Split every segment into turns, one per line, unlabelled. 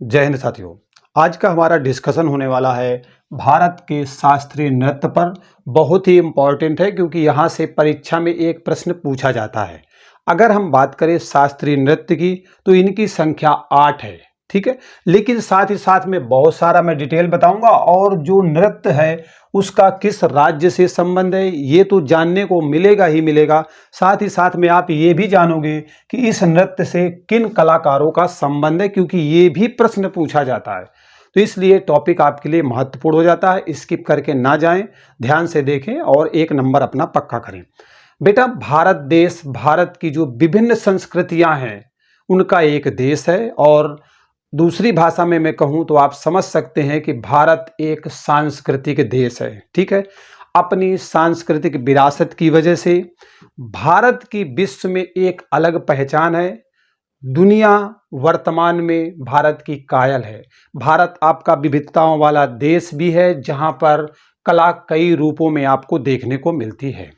जय हिंद साथियों। आज का हमारा डिस्कशन होने वाला है भारत के शास्त्रीय नृत्य पर। बहुत ही इम्पॉर्टेंट है क्योंकि यहाँ से परीक्षा में एक प्रश्न पूछा जाता है। अगर हम बात करें शास्त्रीय नृत्य की तो इनकी संख्या 8 है, ठीक है। लेकिन साथ ही साथ में बहुत सारा मैं डिटेल बताऊंगा और जो नृत्य है उसका किस राज्य से संबंध है ये तो जानने को मिलेगा ही मिलेगा। साथ ही साथ में आप ये भी जानोगे कि इस नृत्य से किन कलाकारों का संबंध है, क्योंकि ये भी प्रश्न पूछा जाता है। तो इसलिए टॉपिक आपके लिए महत्वपूर्ण हो जाता है। स्किप करके ना जाएं, ध्यान से देखें और एक नंबर अपना पक्का करें। बेटा, भारत देश, भारत की जो विभिन्न संस्कृतियां हैं उनका एक देश है, और दूसरी भाषा में मैं कहूं तो आप समझ सकते हैं कि भारत एक सांस्कृतिक देश है, ठीक है। अपनी सांस्कृतिक विरासत की वजह से भारत की विश्व में एक अलग पहचान है। दुनिया वर्तमान में भारत की कायल है। भारत आपका विविधताओं वाला देश भी है जहां पर कला कई रूपों में आपको देखने को मिलती है।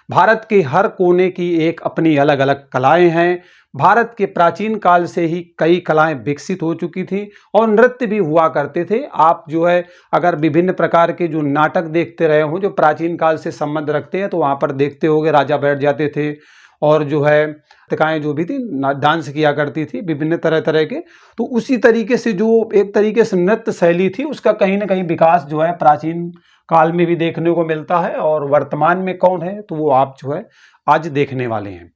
भारत के हर कोने की एक अपनी अलग अलग कलाएं हैं। भारत के प्राचीन काल से ही कई कलाएं विकसित हो चुकी थी और नृत्य भी हुआ करते थे। आप जो है अगर विभिन्न प्रकार के जो नाटक देखते रहे हो जो प्राचीन काल से संबंध रखते हैं तो वहां पर देखते होगे राजा बैठ जाते थे और जो है नर्तकाएं जो भी थी डांस किया करती थी विभिन्न तरह तरह के। तो उसी तरीके से जो एक तरीके से नृत्य शैली थी उसका कहीं ना कहीं विकास जो है प्राचीन काल में भी देखने को मिलता है, और वर्तमान में कौन है तो वो आप जो है आज देखने वाले हैं।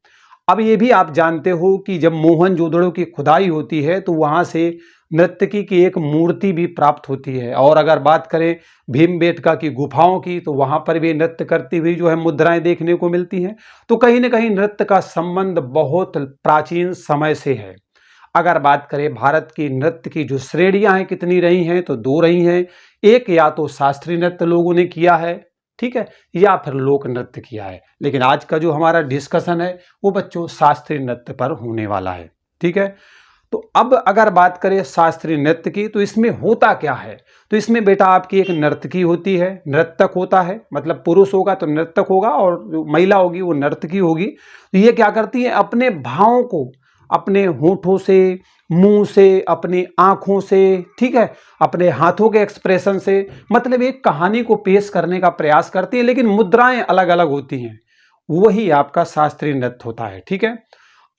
अब ये भी आप जानते हो कि जब मोहनजोदड़ो की खुदाई होती है तो वहां से नर्तकी की एक मूर्ति भी प्राप्त होती है। और अगर बात करें भीमबेटका की गुफाओं की तो वहां पर भी नृत्य करती हुई जो है मुद्राएं देखने को मिलती हैं। तो कहीं ना कहीं नृत्य का संबंध बहुत प्राचीन समय से है। अगर बात करें भारत की नृत्य की जो श्रेणियां हैं कितनी रही हैं तो 2 रही हैं। एक या तो शास्त्रीय नृत्य लोगों ने किया है, ठीक है, या फिर लोक नृत्य किया है। लेकिन आज का जो हमारा डिस्कशन है वो बच्चों शास्त्रीय नृत्य पर होने वाला है, ठीक है। तो अब अगर बात करें शास्त्रीय नृत्य की तो इसमें होता क्या है। तो इसमें बेटा आपकी एक नर्तकी होती है, नर्तक होता है, मतलब पुरुष होगा तो नर्तक होगा और जो महिला होगी वो नर्तकी होगी। तो ये क्या करती है, अपने भावों को अपने होठों से, मुंह से, अपनी आंखों से, ठीक है, अपने हाथों के एक्सप्रेशन से, मतलब एक कहानी को पेश करने का प्रयास करती है, लेकिन मुद्राएं अलग अलग होती हैं। वही आपका शास्त्रीय नृत्य होता है, ठीक है।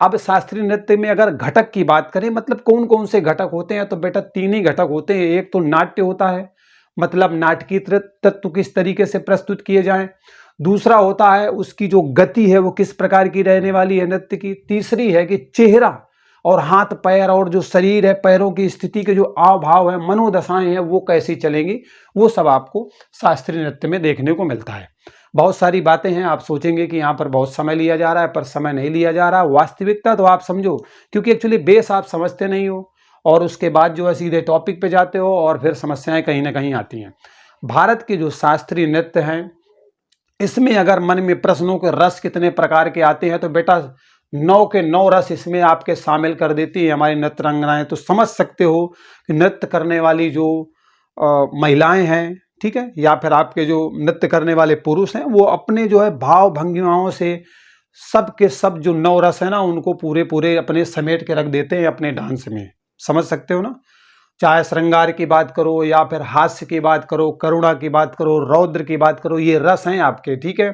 अब शास्त्रीय नृत्य में अगर घटक की बात करें, मतलब कौन कौन से घटक होते हैं, तो बेटा 3 ही घटक होते हैं। एक तो नाट्य होता है, मतलब नाटकीय तत्व किस तरीके से प्रस्तुत किए जाएं। दूसरा होता है उसकी जो गति है वो किस प्रकार की रहने वाली है नृत्य की। तीसरी है कि चेहरा और हाथ पैर और जो शरीर है, पैरों की स्थिति के जो आव भाव है, मनोदशाएं हैं, वो कैसी चलेंगी, वो सब आपको शास्त्रीय नृत्य में देखने को मिलता है। बहुत सारी बातें हैं, आप सोचेंगे कि यहाँ पर बहुत समय लिया जा रहा है, पर समय नहीं लिया जा रहा। वास्तविकता तो आप समझो, क्योंकि एक्चुअली बेस आप समझते नहीं हो और उसके बाद जो है सीधे टॉपिक पे जाते हो और फिर समस्याएं कहीं ना कहीं आती हैं। भारत के जो शास्त्रीय नृत्य हैं इसमें अगर मन में प्रश्नों के रस कितने प्रकार के आते हैं तो बेटा 9 के 9 रस इसमें आपके शामिल कर देती है हमारी नृत्य रंगनाएं। तो समझ सकते हो कि नृत्य करने वाली जो महिलाएं हैं, ठीक है, या फिर आपके जो नृत्य करने वाले पुरुष हैं, वो अपने जो है भाव भंगिमाओं से सब के सब जो 9 रस है ना उनको पूरे पूरे अपने समेट के रख देते हैं अपने डांस में। समझ सकते हो ना। चाहे श्रृंगार की बात करो या फिर हास्य की बात करो, करुणा की बात करो, रौद्र की बात करो, ये रस हैं आपके, ठीक है।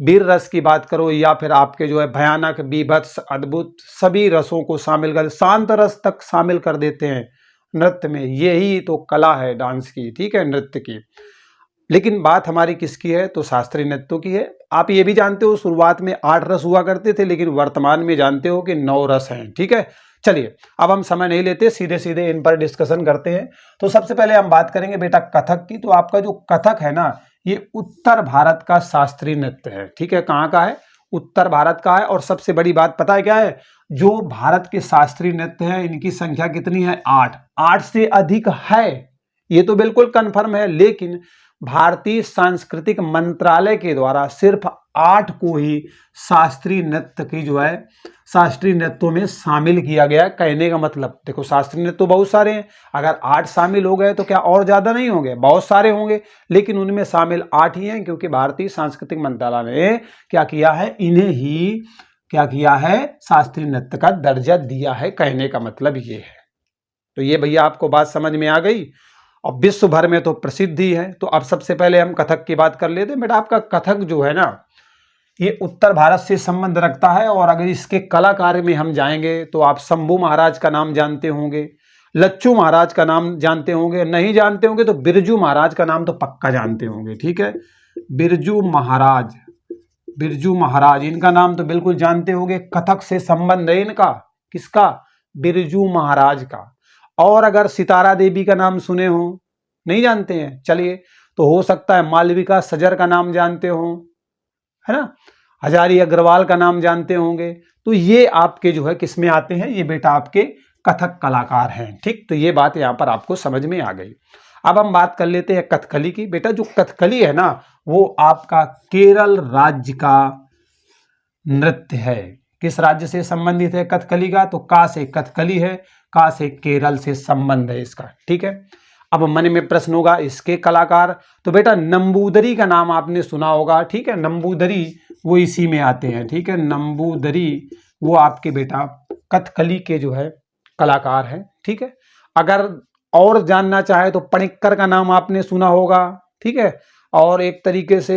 वीर रस की बात करो या फिर आपके जो है भयानक, बीभत्स, अद्भुत, सभी रसों को शामिल कर, शांत रस तक शामिल कर देते हैं नृत्य में। यही तो कला है डांस की, ठीक है, नृत्य की। लेकिन बात हमारी किसकी है तो शास्त्रीय नृत्यों की है। आप ये भी जानते हो शुरुआत में 8 रस हुआ करते थे, लेकिन वर्तमान में जानते हो कि 9 रस हैं, ठीक है। चलिए अब हम समय नहीं लेते, सीधे सीधे इन पर डिस्कशन करते हैं। तो सबसे पहले हम बात करेंगे बेटा कथक की। तो आपका जो कथक है ना ये उत्तर भारत का शास्त्रीय नृत्य है, ठीक है। कहाँ का है, उत्तर भारत का है। और सबसे बड़ी बात पता है क्या है, जो भारत के शास्त्रीय नृत्य है इनकी संख्या कितनी है, 8। 8 से अधिक है ये तो बिल्कुल कन्फर्म है, लेकिन भारतीय सांस्कृतिक मंत्रालय के द्वारा सिर्फ 8 को ही शास्त्रीय नृत्य की जो है शास्त्रीय नृत्यों में शामिल किया गया है। कहने का मतलब देखो शास्त्रीय नृत्य तो बहुत सारे हैं, अगर 8 शामिल हो गए तो क्या और ज्यादा नहीं होंगे, बहुत सारे होंगे, लेकिन उनमें शामिल 8 ही हैं, क्योंकि भारतीय सांस्कृतिक मंत्रालय ने क्या किया है, इन्हें ही क्या किया है, शास्त्रीय नृत्य का दर्जा दिया है। कहने का मतलब ये है। तो ये भैया आपको बात समझ में आ गई। और विश्व भर में तो प्रसिद्ध ही है। तो अब सबसे पहले हम कथक की बात कर लेते हैं। बेटा आपका कथक जो है ना, ये उत्तर भारत से संबंध रखता है। और अगर इसके कलाकार में हम जाएंगे तो आप शंभू महाराज का नाम जानते होंगे, लच्छू महाराज का नाम जानते होंगे, नहीं जानते होंगे तो बिरजू महाराज का नाम तो पक्का जानते होंगे। ठीक है, बिरजू महाराज, बिरजू महाराज इनका नाम तो बिल्कुल जानते होंगे। कथक से संबंध है इनका, किसका? बिरजू महाराज का। और अगर सितारा देवी का नाम सुने हो, नहीं जानते हैं, चलिए तो हो सकता है मालविका सजर का नाम जानते हो, है ना, हजारी अग्रवाल का नाम जानते होंगे। तो ये आपके जो है किस में आते हैं? ये बेटा आपके कथक कलाकार हैं। ठीक, तो ये बात यहाँ पर आपको समझ में आ गई। अब हम बात कर लेते हैं कथकली की। बेटा जो कथकली है ना, वो आपका केरल राज्य का नृत्य है। किस राज्य से संबंधित है कथकली का? तो का से कथकली है, का से केरल से संबंध है इसका। ठीक है, अब मन में प्रश्न होगा इसके कलाकार। तो बेटा नंबूदरी का नाम आपने सुना होगा। ठीक है, नंबूदरी वो इसी में आते हैं। ठीक है, नंबूदरी वो आपके बेटा कथकली के जो है कलाकार हैं। ठीक है, अगर और जानना चाहे तो पणिक्कर का नाम आपने सुना होगा। ठीक है, और एक तरीके से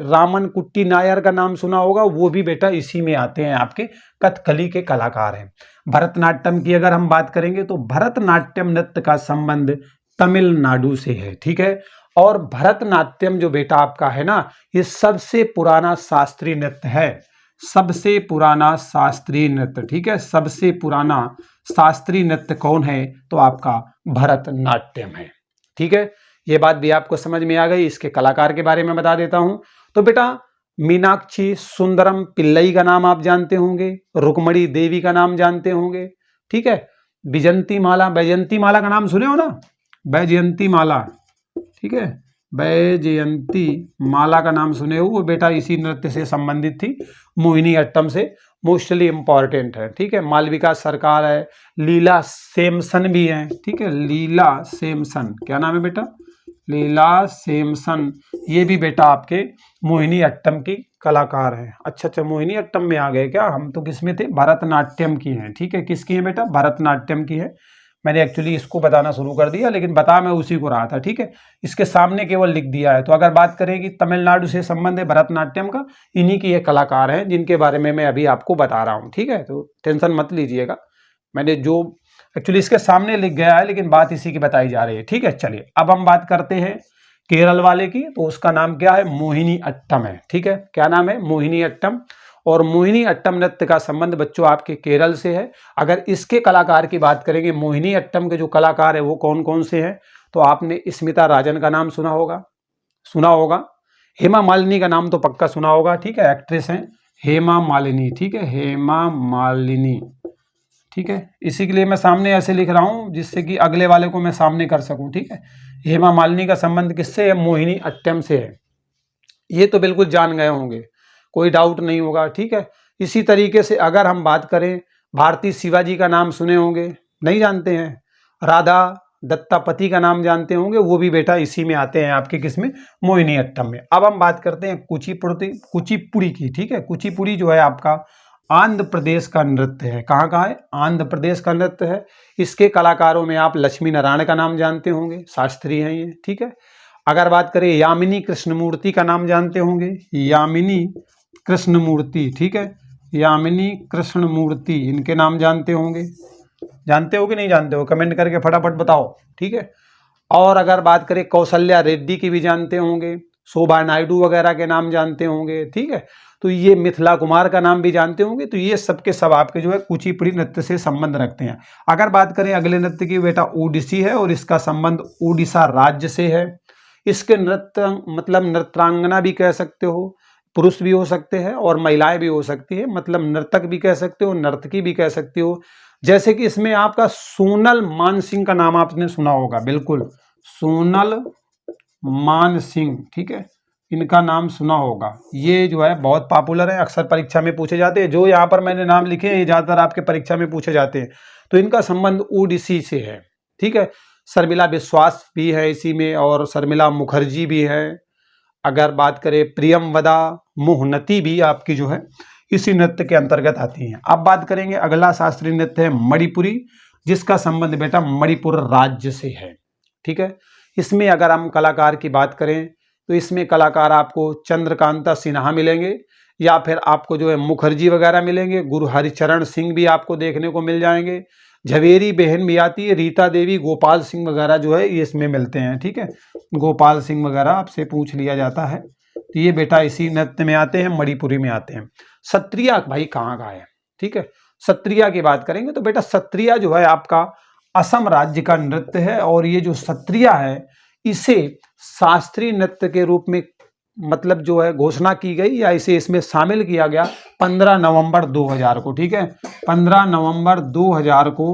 रामन कुट्टी नायर का नाम सुना होगा, वो भी बेटा इसी में आते हैं, आपके कथकली के कलाकार हैं। भरतनाट्यम की अगर हम बात करेंगे तो भरतनाट्यम नृत्य का संबंध तमिलनाडु से है। ठीक है, और भरतनाट्यम जो बेटा आपका है ना, ये सबसे पुराना शास्त्रीय नृत्य है, सबसे पुराना शास्त्रीय नृत्य। ठीक है, सबसे पुराना शास्त्रीय नृत्य कौन है? तो आपका भरतनाट्यम है। ठीक है, ये बात भी आपको समझ में आ गई। इसके कलाकार के बारे में बता देता हूं। तो बेटा मीनाक्षी सुंदरम पिल्लई का नाम आप जानते होंगे, रुक्मणी देवी का नाम जानते होंगे। ठीक है, बैजयंती माला, बैजयंती माला का नाम सुने हो ना, बैजयंती माला। ठीक है, बैजयंती माला का नाम सुने हो, वो बेटा इसी नृत्य से संबंधित थी, मोहिनी अट्टम से मोस्टली इंपॉर्टेंट है। ठीक है, मालविका सरकार है, लीला सेमसन भी है। ठीक है, लीला सेमसन, क्या नाम है बेटा? लीला सेमसन, ये भी बेटा आपके मोहिनी अट्टम की कलाकार है। अच्छा, मोहिनी अट्टम में आ गए क्या? हम तो किस में थे? भरतनाट्यम की हैं। ठीक है, किसकी है बेटा? भरतनाट्यम की है। मैंने एक्चुअली इसको बताना शुरू कर दिया, लेकिन बता मैं उसी को रहा था। ठीक है, इसके सामने केवल लिख दिया है। तो अगर बात करें कि तमिलनाडु से संबंध है भरतनाट्यम का, इन्हीं की ये कलाकार हैं जिनके बारे में मैं अभी आपको बता रहा हूँ। ठीक है, तो टेंशन मत लीजिएगा, मैंने जो एक्चुअली इसके सामने लिख गया है, लेकिन बात इसी की बताई जा रही है। ठीक है, चलिए अब हम बात करते हैं केरल वाले की। तो उसका नाम क्या है? मोहिनी अट्टम है। ठीक है, क्या नाम है? मोहिनी अट्टम। और मोहिनी अट्टम नृत्य का संबंध बच्चों आपके केरल से है। अगर इसके कलाकार की बात करेंगे, मोहिनी अट्टम के जो कलाकार है वो कौन कौन से हैं? तो आपने स्मिता राजन का नाम सुना होगा। हेमा मालिनी का नाम तो पक्का सुना होगा। ठीक है, एक्ट्रेस हैं हेमा मालिनी। ठीक है, हेमा मालिनी। ठीक है, इसी के लिए मैं सामने ऐसे लिख रहा हूं जिससे कि अगले वाले को मैं सामने कर सकूं। ठीक है, हेमा मालिनी का संबंध किससे है? मोहिनी अट्टम से है। ये तो बिल्कुल जान गए होंगे, कोई डाउट नहीं होगा। ठीक है, इसी तरीके से अगर हम बात करें, भारती शिवाजी का नाम सुने होंगे, नहीं जानते हैं? राधा दत्तापति का नाम जानते होंगे, वो भी बेटा इसी में आते हैं, आपके किसमें? मोहिनी अट्टम में। अब हम बात करते हैं कुचिपुड़ी की। ठीक है, कुचिपुड़ी जो है आपका आंध्र प्रदेश का नृत्य है। कहाँ का है? आंध्र प्रदेश का नृत्य है। इसके कलाकारों में आप लक्ष्मी नारायण का नाम जानते होंगे, शास्त्री हैं ये। ठीक है, अगर बात करें यामिनी कृष्णमूर्ति का नाम जानते होंगे, यामिनी कृष्णमूर्ति। ठीक है, यामिनी कृष्णमूर्ति, इनके नाम जानते होंगे। जानते हो कि नहीं जानते हो? कमेंट करके फटाफट बताओ। ठीक है, और अगर बात करें कौशल्या रेड्डी की भी जानते होंगे, शोभा नायडू वगैरह के नाम जानते होंगे। ठीक है, तो ये मिथिला कुमार का नाम भी जानते होंगे। तो ये सबके सब आपके जो है कुचिपुड़ी नृत्य से संबंध रखते हैं। अगर बात करें अगले नृत्य की, बेटा ओडिसी है और इसका संबंध उड़ीसा राज्य से है। इसके नृत्य मतलब नृत्रांगना भी कह सकते हो, पुरुष भी हो सकते हैं और महिलाएं भी हो सकती है, मतलब नर्तक भी कह सकते हो, नर्तकी भी कह सकते हो। जैसे कि इसमें आपका सोनल मानसिंह का नाम आपने सुना होगा, बिल्कुल सोनल मानसिंह। ठीक है, इनका नाम सुना होगा। ये जो है बहुत पॉपुलर है, अक्सर परीक्षा में पूछे जाते हैं। जो यहाँ पर मैंने नाम लिखे हैं ये ज़्यादातर आपके परीक्षा में पूछे जाते हैं। तो इनका संबंध ओडिसी से है। ठीक है, शर्मिला विश्वास भी है इसी में और शर्मिला मुखर्जी भी है। अगर बात करें प्रियमवदा मोहनती भी आपकी जो है इसी नृत्य के अंतर्गत आती हैं। अब बात करेंगे अगला शास्त्रीय नृत्य है मणिपुरी। जिसका संबंध बेटा मणिपुर राज्य से है। ठीक है, इसमें अगर हम कलाकार की बात करें तो इसमें कलाकार आपको चंद्रकांता सिन्हा मिलेंगे, या फिर आपको जो है मुखर्जी वगैरह मिलेंगे, गुरु हरिचरण सिंह भी आपको देखने को मिल जाएंगे, झवेरी बहन भी आती है, रीता देवी, गोपाल सिंह वगैरह जो है ये इसमें मिलते हैं। ठीक है, गोपाल सिंह वगैरह आपसे पूछ लिया जाता है, तो ये बेटा इसी नृत्य में आते हैं, मणिपुरी में आते हैं। सत्रिया भाई कहाँ का है? ठीक है, सत्रिया की बात करेंगे तो बेटा सत्रिया जो है आपका असम राज्य का नृत्य है, और ये जो सत्रिया है इसे शास्त्रीय नृत्य के रूप में मतलब जो है घोषणा की गई, या इसे इसमें शामिल किया गया 15 नवंबर 2000 को। ठीक है, 15 नवंबर 2000 को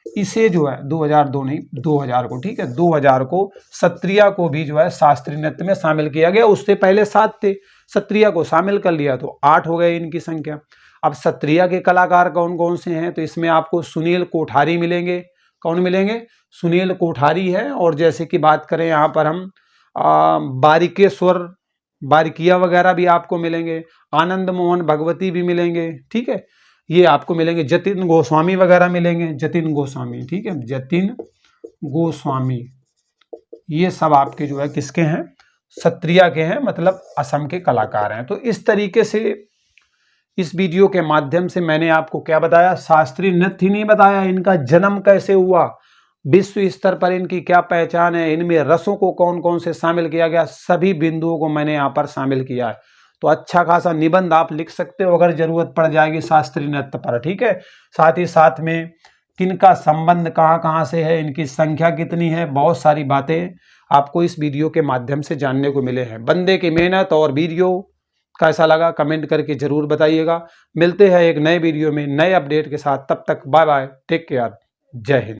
इसे जो है 2002 नहीं 2000 को, ठीक है 2000 को सत्रिया को भी जो है शास्त्रीय नृत्य में शामिल किया गया। उससे पहले 7 थे, सत्रिया को शामिल कर लिया तो 8 हो गए इनकी संख्या। अब सत्रिया के कलाकार कौन कौन से हैं? तो इसमें आपको सुनील कोठारी मिलेंगे। कौन मिलेंगे? सुनील कोठारी है। और जैसे कि बात करें यहाँ पर हम बारिकेश्वर बारिकिया वगैरह भी आपको मिलेंगे, आनंद मोहन भगवती भी मिलेंगे। ठीक है, ये आपको मिलेंगे, जतिन गोस्वामी वगैरह मिलेंगे, जतिन गोस्वामी। ठीक है, जतिन गोस्वामी, ये सब आपके जो है किसके हैं? सत्रिया के हैं, मतलब असम के कलाकार हैं। तो इस तरीके से इस वीडियो के माध्यम से मैंने आपको क्या बताया? शास्त्रीय नृत्य ही नहीं बताया, इनका जन्म कैसे हुआ, विश्व स्तर पर इनकी क्या पहचान है, इनमें रसों को कौन कौन से शामिल किया गया, सभी बिंदुओं को मैंने यहाँ पर शामिल किया है। तो अच्छा खासा निबंध आप लिख सकते हो अगर जरूरत पड़ जाएगी शास्त्रीय नृत्य पर। ठीक है, साथ ही साथ में किनका संबंध कहाँ कहाँ से है, इनकी संख्या कितनी है, बहुत सारी बातें आपको इस वीडियो के माध्यम से जानने को मिले हैं। बंदे की मेहनत और वीडियो कैसा लगा कमेंट करके जरूर बताइएगा। मिलते हैं एक नए वीडियो में नए अपडेट के साथ, तब तक बाय बाय, टेक केयर, जय हिंद।